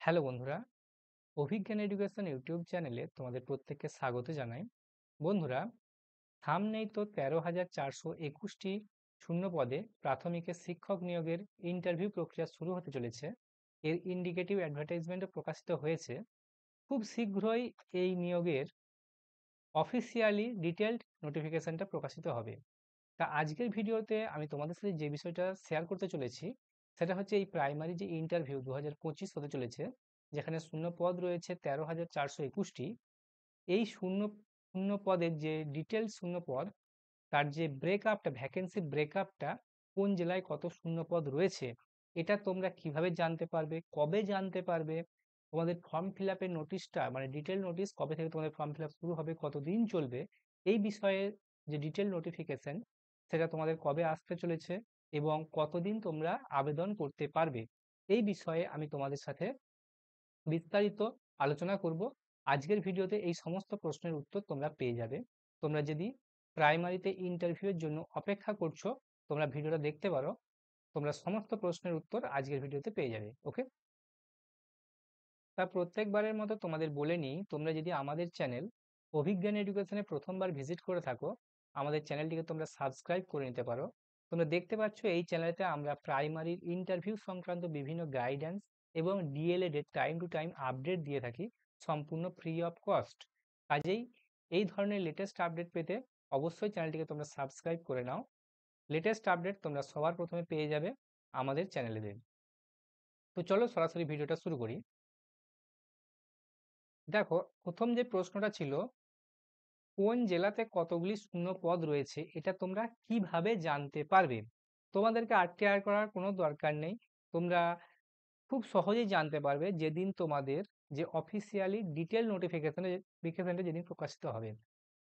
Hello বন্ধুরা, অভিজ্ঞান education YouTube চ্যানেলে তোমাদের প্রত্যেককে স্বাগত জানাই। বন্ধুরা, সামনেই তো 13,421টি শূন্য পদে প্রাথমিকের শিক্ষক নিয়োগের ইন্টারভিউ প্রক্রিয়া শুরু হতে চলেছে। এর ইন্ডিকেটিভ অ্যাডভার্টাইজমেন্টও প্রকাশিত হয়েছে। খুব শীঘ্রই এই নিয়োগের অফিসিয়ালি ডিটেলড নোটিফিকেশনটা প্রকাশিত হবে। তা আজকের ভিডিওতে আমি তোমাদের সাথে যে বিষয়টা শেয়ার করতে চলেছি সেটা হচ্ছে এই প্রাইমারি যে ইন্টারভিউ 2025 হতে চলেছে, যেখানে শূন্য পদ রয়েছে 13,421টি। এই শূন্য শূন্য পদের যে ডিটেল শূন্য পদ, তার যে ব্রেকআপটা, ভ্যাকেন্সি ব্রেকআপটা, কোন জেলায় কত শূন্য পদ রয়েছে, এটা তোমরা কিভাবে জানতে পারবে, কবে জানতে পারবে, তোমাদের ফর্ম ফিল আপের নোটিশটা মানে ডিটেল নোটিশ কবে থেকে তোমাদের ফর্ম ফিল আপ শুরু হবে, কতদিন চলবে, এই বিষয়ে যে ডিটেল নোটিফিকেশন সেটা তোমাদের কবে আসতে চলেছে এবং কতদিন তোমরা আবেদন করতে পারবে, এই বিষয়ে আমি তোমাদের সাথে বিস্তারিত আলোচনা করব। আজকের ভিডিওতে এই সমস্ত প্রশ্নের উত্তর তোমরা পেয়ে যাবে। তোমরা যদি প্রাইমারিতে ইন্টারভিউয়ের জন্য অপেক্ষা করছো, তোমরা ভিডিওটা দেখতে পারো। তোমরা সমস্ত প্রশ্নের উত্তর আজকের ভিডিওতে পেয়ে যাবে। ওকে, তা প্রত্যেকবারের মতো তোমাদের বলে নিই, তোমরা যদি আমাদের চ্যানেল অভিজ্ঞান এডুকেশনে প্রথমবার ভিজিট করে থাকো, আমাদের চ্যানেলটিকে তোমরা সাবস্ক্রাইব করে নিতে পারো। তোমরা দেখতে পাচ্ছ এই চ্যানেলতে আমরা প্রাইমারির ইন্টারভিউ সংক্রান্ত বিভিন্ন গাইডেন্স এবং ডিএলএড এর টাইম টু টাইম আপডেট দিয়ে থাকি, সম্পূর্ণ ফ্রি অফ কস্ট। কাজেই এই ধরনের লেটেস্ট আপডেট পেতে অবশ্যই চ্যানেলটিকে তোমরা সাবস্ক্রাইব করে নাও। লেটেস্ট আপডেট তোমরা সবার প্রথমে পেয়ে যাবে আমাদের চ্যানেলে। তো চলো সরাসরি ভিডিওটা শুরু করি। দেখো, প্রথম যে প্রশ্নটা ছিল, কোন জেলাতে কতগুলি শূন্য পদ রয়েছে এটা তোমরা কিভাবে জানতে পারবে? তোমাদেরকে আরটিআর করার কোনো দরকার নেই। তোমরা খুব সহজেই জানতে পারবে যেদিন তোমাদের যে অফিসিয়ালি ডিটেল নোটিফিকেশনটা যেদিন প্রকাশিত হবে।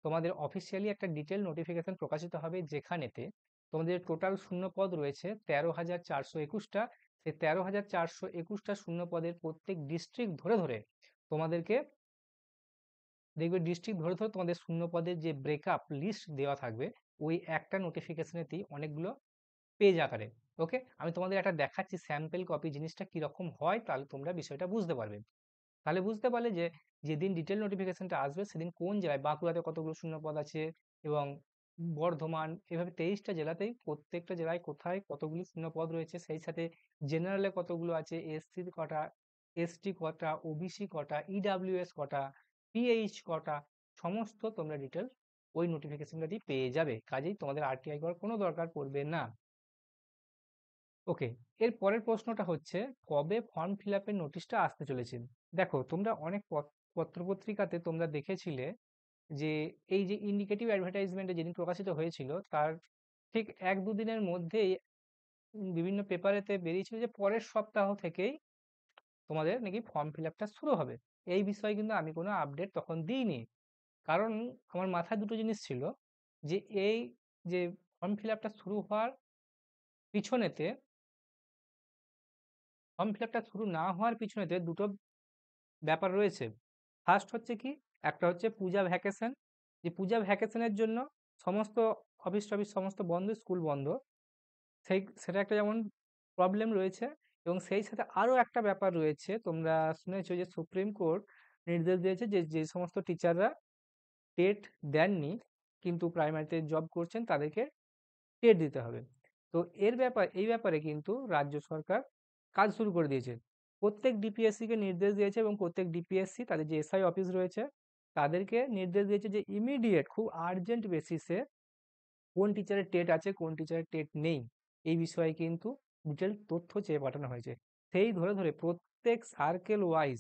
তোমাদের অফিসিয়ালি একটা ডিটেল নোটিফিকেশন প্রকাশিত হবে, যেখানেতে তোমাদের টোটাল শূন্য পদ রয়েছে 13,421টা। সেই 13,421টা শূন্য পদের প্রত্যেক ডিস্ট্রিক্ট ধরে ধরে তোমাদেরকে দেখবে, ডিস্ট্রিক্ট ধরে ধরে তোমাদের শূন্য পদের যে ব্রেকআপ লিস্ট দেওয়া থাকবে, ওই একটা নোটিফিকেশনেতেই অনেকগুলো পেজ আকারে। ওকে, আমি তোমাদের একটা দেখাচ্ছি স্যাম্পল কপি, জিনিসটা কিরকম হয়, তাহলে তোমরা বিষয়টা বুঝতে পারবে। তাহলে বুঝতে পারলে যে যেদিন ডিটেল নোটিফিকেশনটা আসবে সেদিন কোন জেলায়, বাঁকুড়াতে কতগুলো শূন্য পদ আছে এবং বর্ধমান, এভাবে 23টা জেলাতেই প্রত্যেকটা জেলায় কোথায় কতগুলি শূন্য পদ রয়েছে, সেই সাথে জেনারেলে কতগুলো আছে, এসসি কটা, এসটি কটা, ওবিসি কটা, ইডাব্লিউএস কটা, পিএইচ কটা, সমস্ত তোমরা ডিটেল ওই নোটিফিকেশনটাই পেয়ে যাবে। কাজেই তোমাদের আরটিআই করার কোনো দরকার পড়বে না। ওকে, এর পরের প্রশ্নটা হচ্ছে, কবে ফর্ম ফিল আপের নোটিশটা আসতে চলেছে? দেখো, তোমরা অনেক পত্রপত্রিকাতে তোমরা দেখেছিলে যে এই যে ইন্ডিকেটিভ অ্যাডভার্টাইজমেন্টে যেদিন প্রকাশিত হয়েছিল, তার ঠিক 1-2 দিনের মধ্যেই বিভিন্ন পেপারেতে বেরিয়েছিল যে পরের সপ্তাহ থেকেই তোমাদের নাকি ফর্ম ফিল আপটা শুরু হবে। এই বিষয়ে কিন্তু আমি কোনো আপডেট তখন দিইনি, কারণ আমার মাথায় দুটো জিনিস ছিল, যে এই যে ফর্ম ফিল আপটা শুরু হওয়ার পিছনেতে, ফর্ম ফিল আপটা শুরু না হওয়ার পিছনেতে দুটো ব্যাপার রয়েছে। ফার্স্ট হচ্ছে কি, একটা হচ্ছে পূজা ভ্যাকেশন, যে পূজা ভ্যাকেশনের জন্য সমস্ত অফিস টফিস সমস্ত বন্ধ, স্কুল বন্ধ, সেটা একটা যেমন প্রবলেম রয়েছে। এবং সেই সাথে আরও একটা ব্যাপার রয়েছে, তোমরা শুনেছো যে সুপ্রিম কোর্ট নির্দেশ দিয়েছে যে যে সমস্ত টিচাররা টেট দেননি কিন্তু প্রাইমারিতে জব করছেন, তাদেরকে টেট দিতে হবে। তো এই ব্যাপারে কিন্তু রাজ্য সরকার কাজ শুরু করে দিয়েছে। প্রত্যেক ডিপিএসসি কে নির্দেশ দিয়েছে এবং প্রত্যেক ডিপিএসসি তাদের যে এসআই অফিস রয়েছে তাদেরকে নির্দেশ দিয়েছে যে ইমিডিয়েট, খুব আর্জেন্ট বেসিসে কোন টিচারের টেট আছে, কোন টিচারের টেট নেই, এই বিষয়ে কিন্তু ডিটেল তথ্য চেয়ে পাঠানো হয়েছে। সেই ধরে ধরে প্রত্যেক সার্কেল ওয়াইজ,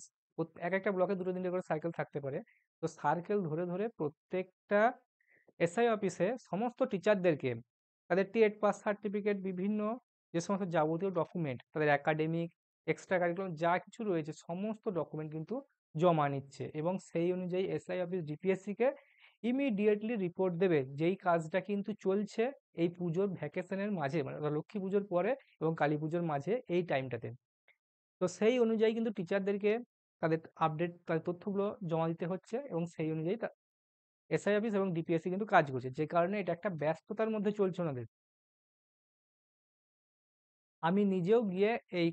এক একটা ব্লকে 2-3টে করে সার্কেল থাকতে পারে, তো সার্কেল ধরে ধরে প্রত্যেকটা এসআই অফিসে সমস্ত টিচারদেরকে তাদের টেট পাস সার্টিফিকেট, বিভিন্ন যে সমস্ত যাবতীয় ডকুমেন্ট, তাদের একাডেমিক, এক্সট্রা কারিকুলাম যা কিছু রয়েছে, সমস্ত ডকুমেন্ট কিন্তু জমা নিচ্ছে এবং সেই অনুযায়ী এসআই অফিস ডিপিএসসি-কে ইমিডিয়েটলি রিপোর্ট দেবে, যেই কাজটা কিন্তু চলছে এই পুজোর ভ্যাকেশনের মাঝে, মানে লক্ষ্মী পুজোর পরে এবং কালী পুজোর মাঝে, এই টাইমটাতে। তো সেই অনুযায়ী কিন্তু টিচারদেরকে তাদের আপডেট, তাদের তথ্যগুলো জমা দিতে হচ্ছে এবং সেই অনুযায়ী এসআই অফিস এবং ডিপিএসসি কিন্তু কাজ করছে, যে কারণে এটা একটা ব্যস্ততার মধ্যে চলছে ওনাদের। আমি নিজেও গিয়ে এই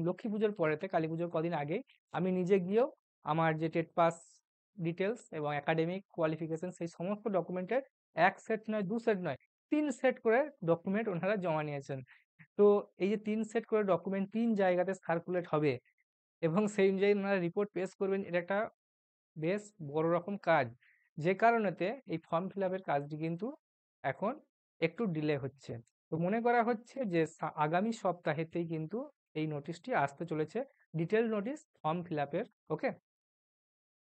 লক্ষ্মী পুজোর পরেতে, কালী পুজোর কদিন আগে আমি নিজে গিয়েও আমার যে টেট পাস ডিটেলস এবং একাডেমিক কোয়ালিফিকেশন সেই সমস্ত ডকুমেন্টের 1 সেট নয় 2 সেট নয় 3 সেট করে ডকুমেন্ট ওনারা জমা নিয়েছেন। তো এই যে 3 সেট করে ডকুমেন্ট 3 জায়গাতে সার্কুলেট হবে এবং সেই অনুযায়ী ওনারা রিপোর্ট পেশ করবেন, এটা একটা বেশ বড় রকম কাজ, যে কারণেতে এই ফর্ম ফিল আপের কাজটি কিন্তু এখন একটু ডিলে হচ্ছে। তো মনে করা হচ্ছে যে আগামী সপ্তাহেতেই কিন্তু এই নোটিশটি আসতে চলেছে, ডিটেল নোটিশ ফর্ম ফিল আপের। ওকে,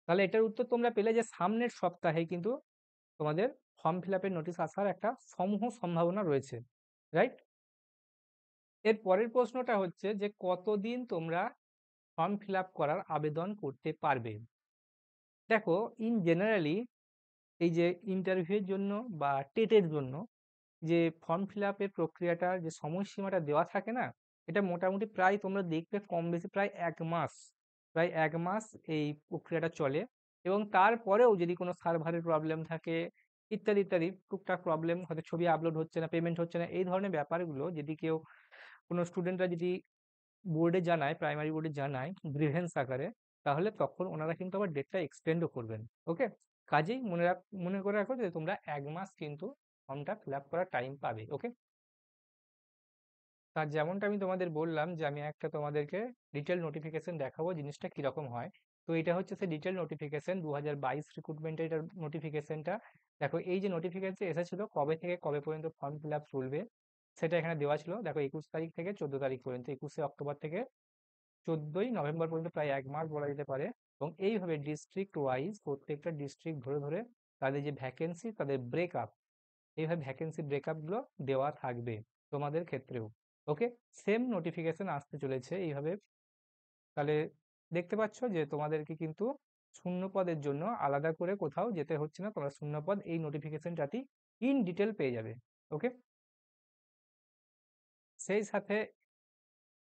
তাহলে এটার উত্তর তোমরা পেলে যে সামনের সপ্তাহে কিন্তু তোমাদের ফর্ম ফিল আপের নোটিশ আসার একটা সমূহ সম্ভাবনা রয়েছে, রাইট? এর পরের প্রশ্নটা হচ্ছে যে কতদিন তোমরা ফর্ম ফিল আপ করার আবেদন করতে পারবে। দেখো, ইন জেনারেলি এই যে ইন্টারভিউয়ের জন্য বা টেটের জন্য যে ফর্ম ফিল আপের প্রক্রিয়াটার যে সময়সীমাটা দেওয়া থাকে না, এটা মোটামুটি প্রায় তোমরা দেখবে কম বেশি প্রায় 1 মাস এই প্রক্রিয়াটা চলে। এবং তারপরেও যদি কোনো সার্ভারের প্রবলেম থাকে ইত্যাদি ইত্যাদি টুকটাক প্রবলেম, হয়তো ছবি আপলোড হচ্ছে না, পেমেন্ট হচ্ছে না, এই ধরনের ব্যাপারগুলো যদি কোনো স্টুডেন্টরা যদি বোর্ডে জানায়, প্রাইমারি বোর্ডে জানায় গ্রিভেন্স আকারে, তাহলে তখন ওনারা কিন্তু আবার ডেটটা এক্সটেন্ডও করবেন। ওকে, কাজেই মনে করে রাখো যে তোমরা 1 মাস কিন্তু ফর্মটা ফিল আপ করার টাইম পাবে। ওকে, তার যেমনটা আমি তোমাদের বললাম যে আমি একটা তোমাদেরকে ডিটেল নোটিফিকেশন দেখাবো জিনিসটা কিরকম হয়। তো এটা হচ্ছে সেই ডিটেল নোটিফিকেশন 2022 রিক্রুটমেন্টের এটা নোটিফিকেশনটা। দেখো, এই যে নোটিফিকেশন এসেছিল কবে থেকে কবে পর্যন্ত ফর্ম ফিল আপ চলবে সেটা এখানে দেওয়া ছিল। দেখো, 21 তারিখ থেকে 14 তারিখ পর্যন্ত, 21শে অক্টোবর থেকে 14ই নভেম্বর পর্যন্ত, প্রায় 1 মাস বলা যেতে পারে। এবং এইভাবে ডিস্ট্রিক্ট ওয়াইজ প্রত্যেকটা ডিস্ট্রিক্ট ধরে ধরে তাদের যে ভ্যাকেন্সি, তাদের ব্রেকআপ, এইভাবে ভ্যাকেন্সি ব্রেকআপগুলো দেওয়া থাকবে তোমাদের ক্ষেত্রেও। ওকে, সেম নোটিফিকেশন আসতে চলেছে এইভাবে। তাহলে দেখতে পাচ্ছ যে তোমাদেরকে কিন্তু শূন্য পদের জন্য আলাদা করে কোথাও যেতে হচ্ছে না, তোমরা শূন্য পদ এই নোটিফিকেশনটাতেই ইন ডিটেল পেয়ে যাবে। ওকে, সেই সাথে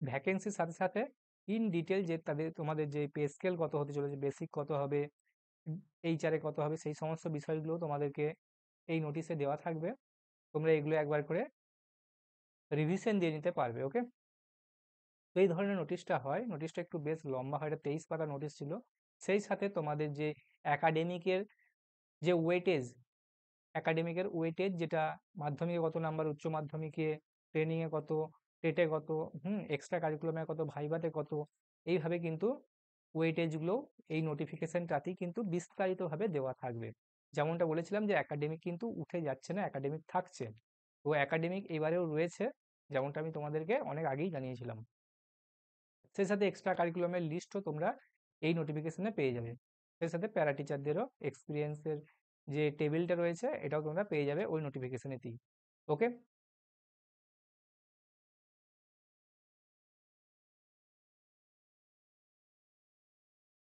ভ্যাকেন্সির সাথে সাথে ইন ডিটেল যে তোমাদের যে পে স্কেল কত হতে চলেছে, বেসিক কত হবে, এইচআরে কত হবে, সেই সমস্ত বিষয়গুলো তোমাদেরকে এই নোটিশে দেওয়া থাকবে। তোমরা এগুলো একবার করে রিভিশন দিয়ে নিতে পারবে। ওকে, তো এই ধরনের নোটিশটা হয়, নোটিশটা একটু বেশ লম্বা হয়, এটা 23 পাতা নোটিশ ছিল। সেই সাথে তোমাদের যে একাডেমিকের যে ওয়েটেজ, যেটা মাধ্যমিকে কত নাম্বার, উচ্চ মাধ্যমিকে, ট্রেনিংয়ে কত, টেটে কত, এক্সট্রা কারিকুলামে কত, ভাইভাতে কত, এইভাবে কিন্তু ওয়েটেজগুলো এই নোটিফিকেশনটাতেই কিন্তু বিস্তারিতভাবে দেওয়া থাকবে। যেমনটা বলেছিলাম যে একাডেমিক কিন্তু উঠে যাচ্ছে না, একাডেমিক থাকছে। তো একাডেমিক এবারেও রয়েছে, যেমনটা আমি তোমাদেরকে অনেক আগেই জানিয়েছিলাম। সেই সাথে এক্সট্রা কারিকুলামের লিস্টও তোমরা এই নোটিফিকেশনে পেয়ে যাবে। সেই সাথে প্যারা টিচারদেরও এক্সপিরিয়েন্সের যে টেবিলটা রয়েছে এটাও তোমরা পেয়ে যাবে ওই নোটিফিকেশনেতেই। ওকে,